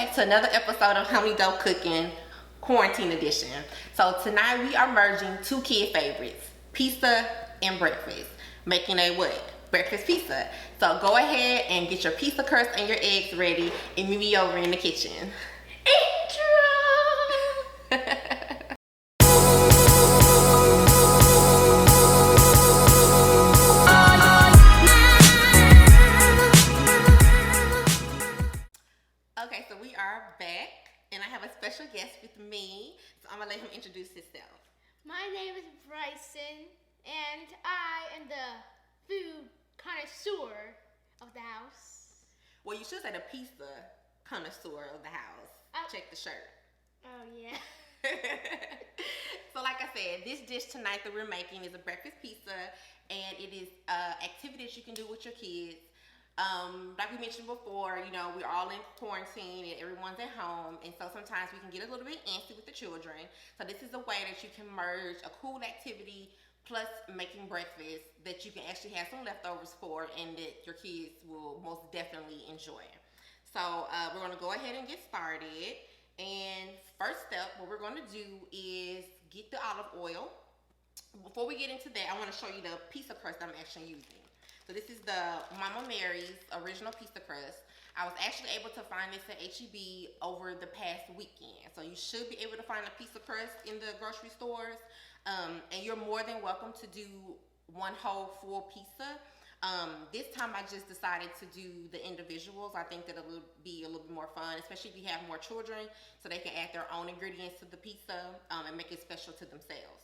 back to another episode of Homey Dope Cooking, Quarantine Edition. So tonight we are merging two kid favorites, pizza and breakfast, making a what? Breakfast pizza. So go ahead and get your pizza crust and your eggs ready and meet me over in the kitchen. Intro! Okay, so we are back, and I have a special guest with me, so I'm gonna let him introduce himself. My name is Bryson, and I am the food connoisseur of the house. Well, you should say the pizza connoisseur of the house. Check the shirt. Oh, yeah. So like I said, this dish tonight that we're making is a breakfast pizza, and it is an activity that you can do with your kids. Like we mentioned before, you know, we're all in quarantine and everyone's at home, and so sometimes we can get a little bit antsy with the children. So this is a way that you can merge a cool activity plus making breakfast that you can actually have some leftovers for and that your kids will most definitely enjoy. So we're going to go ahead and get started. And first step, what we're going to do is get the olive oil. Before we get into that, I want to show you the pizza crust I'm actually using. So this is the Mama Mary's original pizza crust. I was actually able to find this at H-E-B over the past weekend. So you should be able to find a pizza crust in the grocery stores. And you're more than welcome to do one whole full pizza. This time I just decided to do the individuals. I think that it'll be a little bit more fun, especially if you have more children, so they can add their own ingredients to the pizza and make it special to themselves.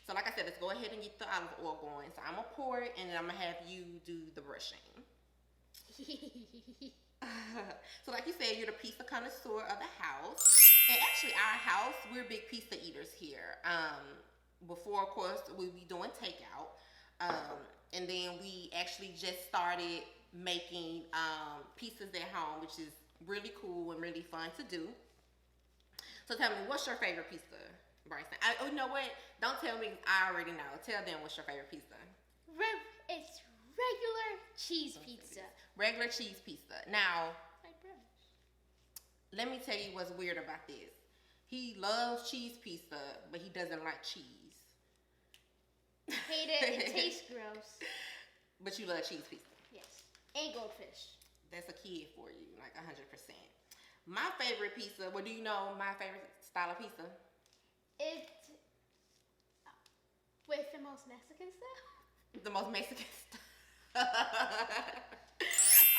So like I said, let's go ahead and get the olive oil going. So I'm going to pour it, and then I'm going to have you do the brushing. So like you said, you're the pizza connoisseur of the house. And actually, our house, we're big pizza eaters here. Before, of course, we'll be doing takeout. And then we actually just started making pizzas at home, which is really cool and really fun to do. So tell me, what's your favorite pizza, Bryson? You know what? Don't tell me. I already know. Tell them what's your favorite pizza. It's regular cheese pizza. Regular cheese pizza. Now, let me tell you what's weird about this. He loves cheese pizza, but he doesn't like cheese. Hate it. It tastes gross. But you love cheese pizza. Yes. And goldfish. That's a kid for you, like 100%. My favorite pizza, well, do you know my favorite style of pizza? It's with the most Mexican stuff? The most Mexican stuff.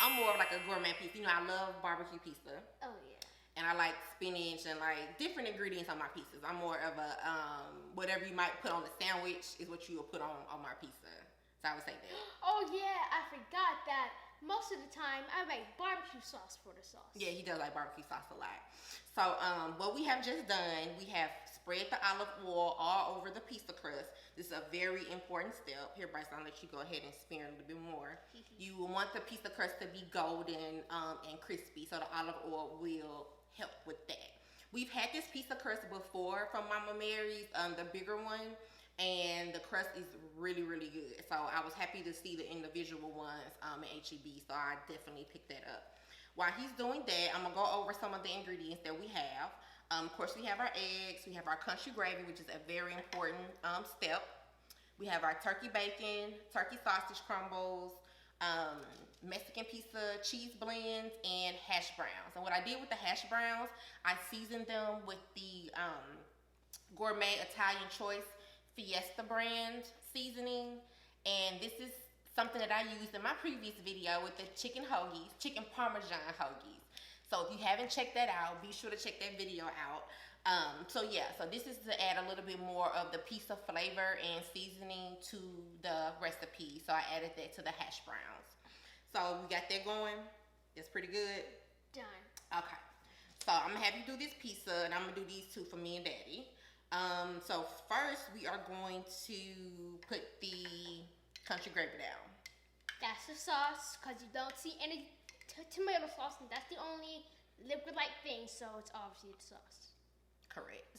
I'm more of like a gourmet pizza. You know, I love barbecue pizza. Oh, yeah. And I like spinach and like different ingredients on my pizzas. I'm more of a, whatever you might put on the sandwich is what you will put on my pizza. So I would say that. Oh, yeah. I forgot that. Most of the time, I make barbecue sauce for the sauce. Yeah, he does like barbecue sauce a lot. So, what we have just done, we have spread the olive oil all over the pizza crust. This is a very important step. Here, Bryson, I'll let you go ahead and smear a little bit more. You want the pizza crust to be golden and crispy, so the olive oil will help with that. We've had this pizza crust before from Mama Mary's, the bigger one. And the crust is really, really good. So I was happy to see the individual ones at H-E-B. So I definitely picked that up. While he's doing that, I'm going to go over some of the ingredients that we have. Of course, we have our eggs. We have our country gravy, which is a very important step. We have our turkey bacon, turkey sausage crumbles, Mexican pizza, cheese blends, and hash browns. And what I did with the hash browns, I seasoned them with the Gourmet Italian Choice Fiesta brand seasoning, and this is something that I used in my previous video with the chicken parmesan hoagies. So if you haven't checked that out, be sure to check that video out. So this is to add a little bit more of the pizza flavor and seasoning to the recipe. So I added that to the hash browns. So we got that going. It's pretty good. Done. Okay. So I'm gonna have you do this pizza, and I'm gonna do these two for me and Daddy. So first we are going to put the country gravy down. That's the sauce, because you don't see any tomato sauce, and that's the only liquid-like thing, so it's obviously the sauce. Correct.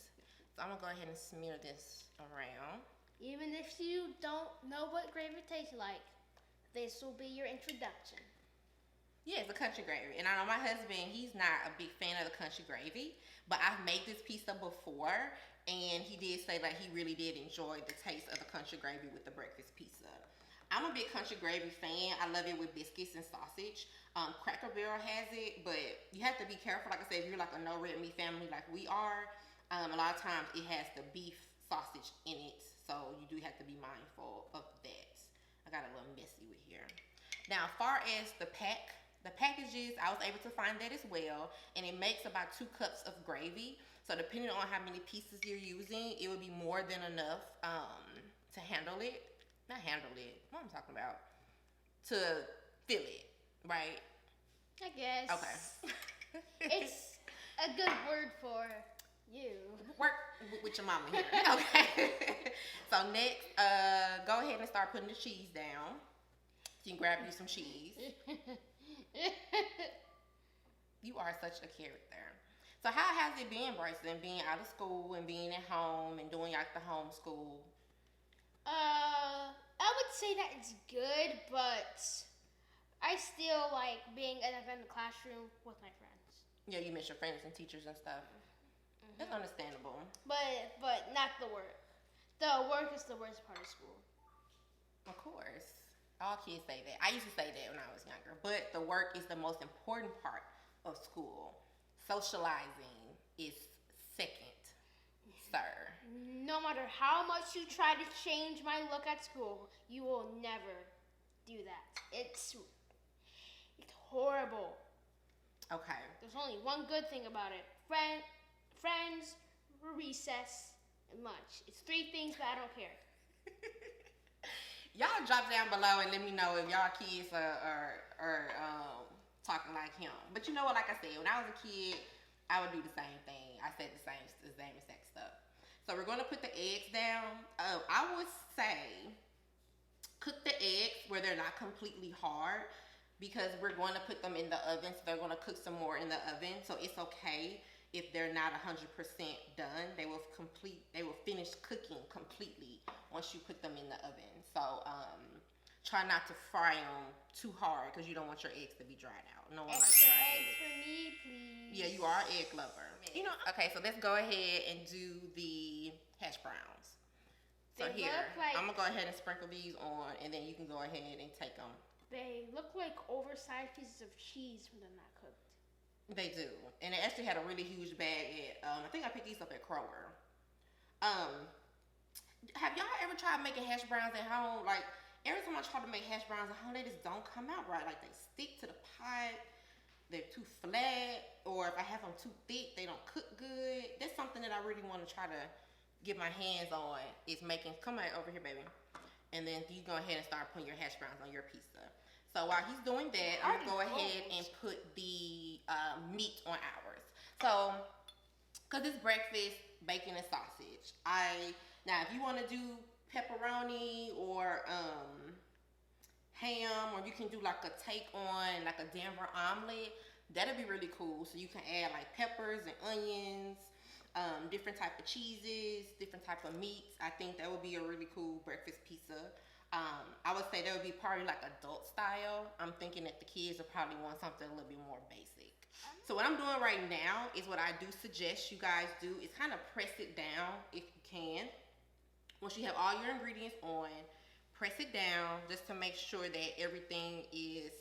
So I'm going to go ahead and smear this around. Even if you don't know what gravy tastes like, this will be your introduction. Yeah, it's a country gravy. And I know my husband, he's not a big fan of the country gravy, but I've made this pizza before, and he did say like he really did enjoy the taste of the country gravy with the breakfast pizza. I'm a big country gravy fan. I love it with biscuits and sausage. Cracker Barrel has it, but you have to be careful. Like I said, if you're like a no red meat family like we are, a lot of times it has the beef sausage in it, so you do have to be mindful of that. I got a little messy with here. Now, as far as the packages, I was able to find that as well, and it makes about 2 cups of gravy. So depending on how many pieces you're using, it would be more than enough to handle it. Not handle it. What am I talking about? To fill it, right? I guess. Okay. It's a good word for you. Work with your mama here. Okay. So next, go ahead and start putting the cheese down. So you can grab you some cheese. You are such a character. So how has it been, Bryson, being out of school and being at home and doing like the homeschool? I would say that it's good, but I still like being in the classroom with my friends. Yeah, you miss your friends and teachers and stuff. Mm-hmm. That's understandable. But not the work. The work is the worst part of school. Of course. All kids say that. I used to say that when I was younger. But the work is the most important part of school. Socializing is second, sir. No matter how much you try to change my look at school, you will never do that. It's horrible. Okay. There's only one good thing about it. Friends, recess, and lunch. It's 3 things, but I don't care. Y'all drop down below and let me know if y'all kids are talking like him. But you know what? Like I said, when I was a kid, I would do the same thing. I said the same exact stuff. So we're gonna put the eggs down. I would say cook the eggs where they're not completely hard, because we're going to put them in the oven. So they're gonna cook some more in the oven. So it's okay if they're not 100% done. They will finish cooking completely once you put them in the oven. So try not to fry them too hard, because you don't want your eggs to be dried out. No one likes Extra dried eggs eggs. for me, please. Yeah, you are an egg lover. You know. Okay, so let's go ahead and do the hash browns. So They here, look like- I'm gonna go ahead and sprinkle these on, and then you can go ahead and take them. They look like oversized pieces of cheese when they're not cooked. They do, and they actually had a really huge bag at. I think I picked these up at Kroger. Have y'all ever tried making hash browns at home? Like, every time I try to make hash browns at home, they just don't come out right. Like, they stick to the pot, they're too flat, or if I have them too thick, they don't cook good. That's something that I really want to try to get my hands on, is making. Come over here, baby. And then you go ahead and start putting your hash browns on your pizza. So while he's doing that, I'm going to go ahead and put the meat on ours. So, because it's breakfast, bacon and sausage. Now, if you want to do pepperoni or ham, or you can do like a take on like a Denver omelet, that'd be really cool. So you can add like peppers and onions, different type of cheeses, different type of meats. I think that would be a really cool breakfast pizza. I would say that would be probably like adult style. I'm thinking that the kids will probably want something a little bit more basic. So what I'm doing right now is what I do suggest you guys do is kind of press it down if you can. Once you have all your ingredients on, press it down just to make sure that everything is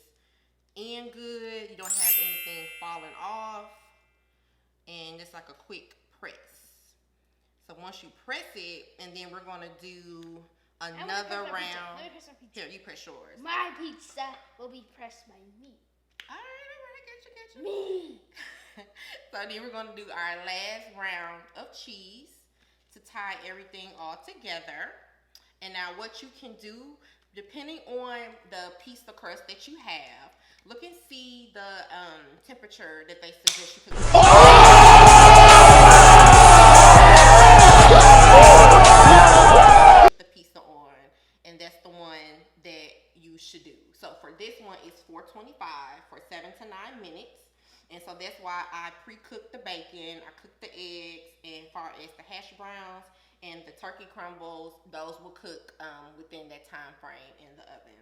in good. You don't have anything falling off. And just like a quick press. So once you press it, and then we're going to do another round. Let me press my pizza. Here, you press yours. My pizza will be pressed by me. All right, get you. Me. So then we're going to do our last round of cheese to tie everything all together. And now what you can do, depending on the piece of crust that you have, look and see the temperature that they suggest you cook. Put the pizza on, and that's the one that you should do. So for this one, it's 425 for 7 to 9 minutes. And so that's why I pre-cooked the bacon, I cooked the eggs, and as far as the hash browns and the turkey crumbles, those will cook within that time frame in the oven.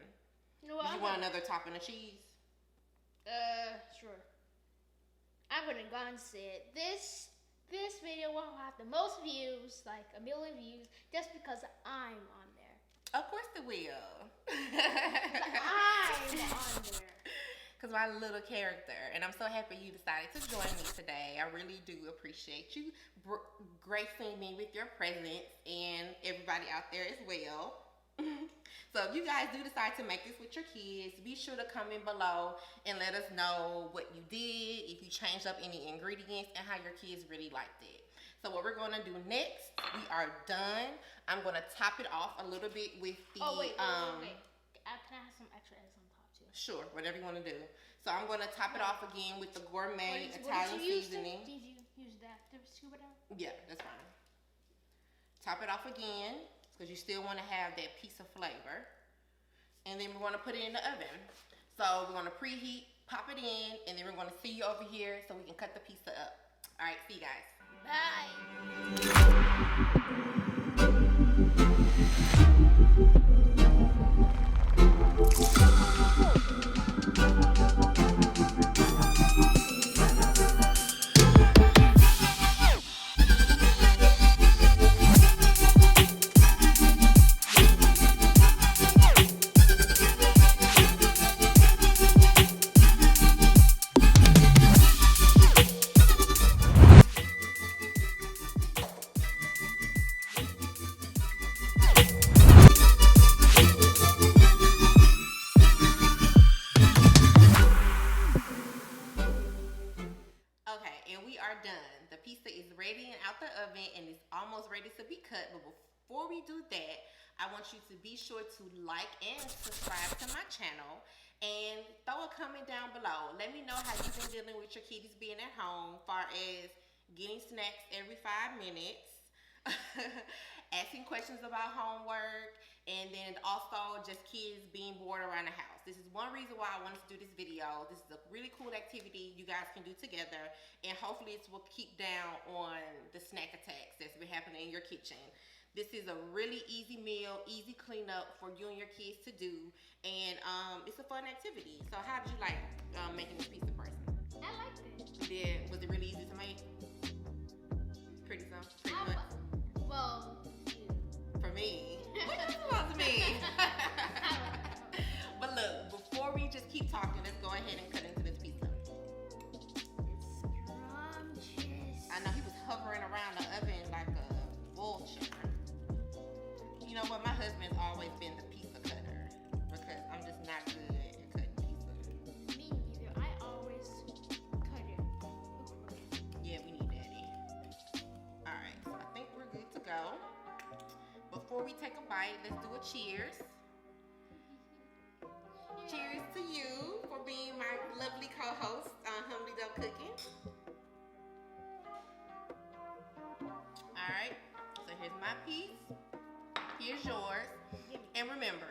You know what? Do you want another topping of cheese? Sure. I would have gone and said this video will have the most views, like 1 million views, just because I'm on there. Of course it will. I'm on there. Because my little character. And I'm so happy you decided to join me today. I really do appreciate you gracing me with your presence and everybody out there as well. So if you guys do decide to make this with your kids, be sure to comment below and let us know what you did, if you changed up any ingredients, and how your kids really liked it. So what we're going to do next, we are done. I'm going to top it off a little bit with the... Wait. Can I have some extra eggs on top too? Sure, whatever you want to do. So I'm going to top it off again with the Gourmet Italian seasoning. Did you use that to scoop it out? Yeah, that's fine. Top it off again, because you still want to have that piece of flavor. And then we're going to put it in the oven. So we're going to preheat, pop it in, and then we're going to see you over here so we can cut the pizza up. All right, see you guys. Ready and out the oven, and it's almost ready to be cut. But before we do that, I want you to be sure to like and subscribe to my channel, and throw a comment down below. Let me know how you've been dealing with your kiddies being at home, far as getting snacks every 5 minutes, asking questions about homework, and then also just kids being bored around the house. This is one reason why I wanted to do this video. This is a really cool activity you guys can do together, and hopefully it will keep down on the snack attacks that's been happening in your kitchen. This is a really easy meal, easy cleanup for you and your kids to do, and it's a fun activity. So how did you like making this pizza person? I liked it. Yeah, was it really easy to make? Pretty much. Well, for me. What you supposed to mean? But look, before we just keep talking, let's go ahead and cut into this pizza. It's scrumptious. I know he was hovering around the oven like a vulture. You know what? My husband's always been the pizza cutter because I'm just not good at cutting pizza. Me neither. I always cut it. Yeah, we need Daddy. Alright, so I think we're good to go. Before we take a bite, let's do a cheers. Cheers to you for being my lovely co-host on Humbly Dope Cooking. Alright, so here's my piece. Here's yours. And remember,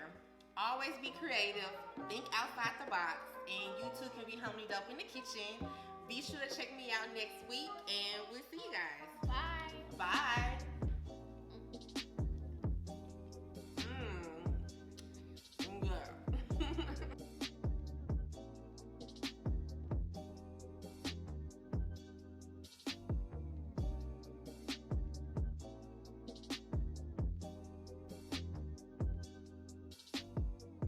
always be creative, think outside the box, and you too can be Humbly Dope in the kitchen. Be sure to check me out next week, and we'll see you guys. Bye. Bye.